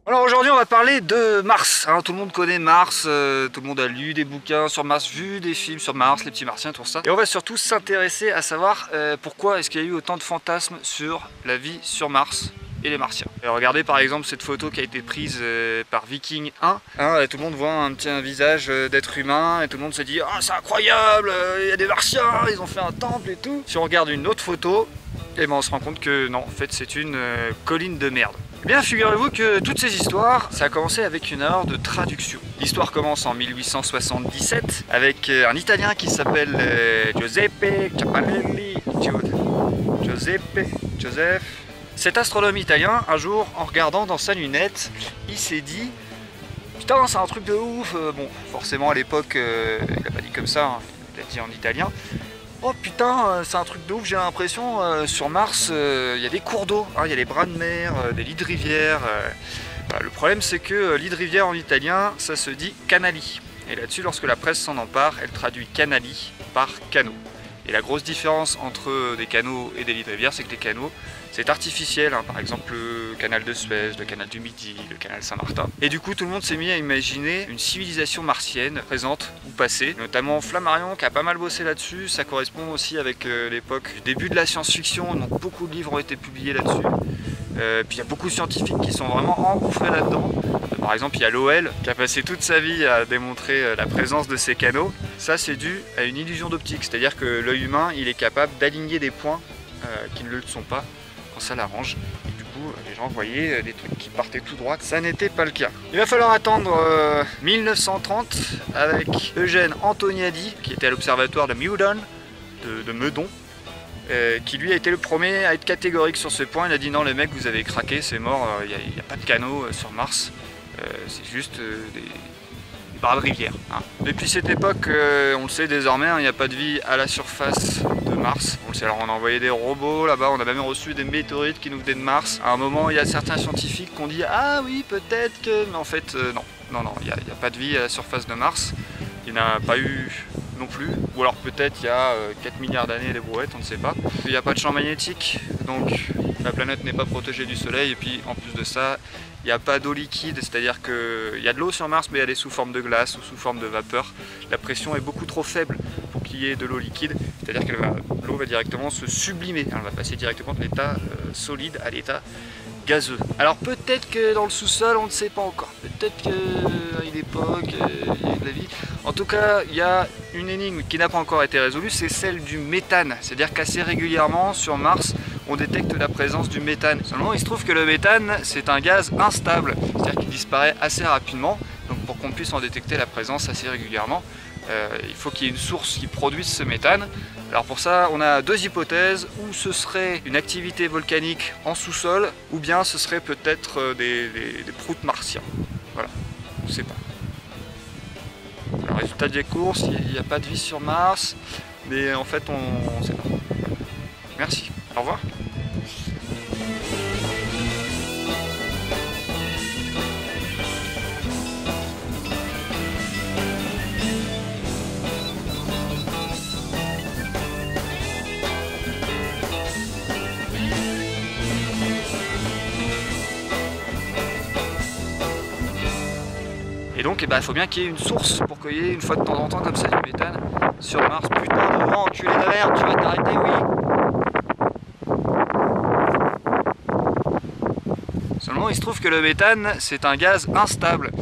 Alors aujourd'hui on va parler de Mars, hein. Tout le monde connaît Mars, tout le monde a lu des bouquins sur Mars, vu des films sur Mars, les petits martiens, tout ça. Et on va surtout s'intéresser à savoir pourquoi est-ce qu'il y a eu autant de fantasmes sur la vie sur Mars et les martiens. Et regardez par exemple cette photo qui a été prise par Viking 1, hein, tout le monde voit un visage d'être humain et tout le monde se dit « Ah, c'est incroyable, il y a des martiens, ils ont fait un temple et tout ». Si on regarde une autre photo, et ben on se rend compte que non, en fait c'est une colline de merde. Eh bien, figurez-vous que toutes ces histoires, ça a commencé avec une erreur de traduction. L'histoire commence en 1877 avec un Italien qui s'appelle Giuseppe Capalelli. Joseph. Cet astronome italien, un jour, en regardant dans sa lunette, il s'est dit « Putain, c'est un truc de ouf !» Bon, forcément à l'époque, il n'a pas dit comme ça, hein, il a dit en italien. Oh putain, c'est un truc de ouf, j'ai l'impression, sur Mars, il y a des cours d'eau, hein, il y a des bras de mer, des lits de rivière. Voilà, le problème c'est que lit de rivière en italien, ça se dit canali. Et là-dessus, lorsque la presse s'en empare, elle traduit canali par canot. Et la grosse différence entre des canaux et des lits de rivière, c'est que les canaux, c'est artificiel, hein, par exemple le canal de Suez, le canal du Midi, le canal Saint-Martin. Et du coup, tout le monde s'est mis à imaginer une civilisation martienne, présente ou passée, notamment Flammarion qui a pas mal bossé là-dessus. Ça correspond aussi avec l'époque du début de la science-fiction, donc beaucoup de livres ont été publiés là-dessus. Puis il y a beaucoup de scientifiques qui sont vraiment engouffrés là-dedans. Par exemple, il y a Lowell qui a passé toute sa vie à démontrer la présence de ces canaux. Ça, c'est dû à une illusion d'optique, c'est-à-dire que l'œil humain, il est capable d'aligner des points qui ne le sont pas quand ça l'arrange. Et du coup, les gens voyaient des trucs qui partaient tout droit. Ça n'était pas le cas. Il va falloir attendre 1930 avec Eugène Antoniadi, qui était à l'observatoire de Meudon, qui lui a été le premier à être catégorique sur ce point. Il a dit non les mecs, vous avez craqué, c'est mort, il n'y a pas de canaux sur Mars, c'est juste des bras de rivière, hein. Depuis cette époque, on le sait désormais, il n'y a pas de vie à la surface de Mars. On le sait, alors on a envoyé des robots là-bas, on a même reçu des météorites qui nous venaient de Mars. À un moment, il y a certains scientifiques qui ont dit ah oui peut-être que, mais en fait non, il n'y a pas de vie à la surface de Mars. Il n'y en a pas eu non plus, ou alors peut-être il y a 4 milliards d'années des brouettes, on ne sait pas. Il n'y a pas de champ magnétique, donc la planète n'est pas protégée du soleil, et puis en plus de ça, il n'y a pas d'eau liquide, c'est-à-dire qu'il y a de l'eau sur Mars, mais elle est sous forme de glace ou sous forme de vapeur. La pression est beaucoup trop faible pour qu'il y ait de l'eau liquide, c'est-à-dire que l'eau va directement se sublimer, elle va passer directement de l'état solide à l'état gazeux. Alors peut-être que dans le sous-sol, on ne sait pas encore. Peut-être qu'à une époque, il y a eu de la vie. En tout cas, il y a une énigme qui n'a pas encore été résolue, c'est celle du méthane. C'est-à-dire qu'assez régulièrement, sur Mars, on détecte la présence du méthane. Seulement, il se trouve que le méthane, c'est un gaz instable. C'est-à-dire qu'il disparaît assez rapidement. Donc pour qu'on puisse en détecter la présence assez régulièrement, il faut qu'il y ait une source qui produise ce méthane. Alors pour ça, on a deux hypothèses, ou ce serait une activité volcanique en sous-sol, ou bien ce serait peut-être des proutes martiens. Voilà, on ne sait pas. Alors, résultat des courses, il n'y a pas de vie sur Mars, mais en fait on ne sait pas. Merci, au revoir. Et donc, il faut bien qu'il y ait une source pour qu'il y ait une fois de temps en temps comme ça du méthane sur Mars. Putain de vent, enculé de merde, tu vas t'arrêter, oui. Seulement, il se trouve que le méthane, c'est un gaz instable.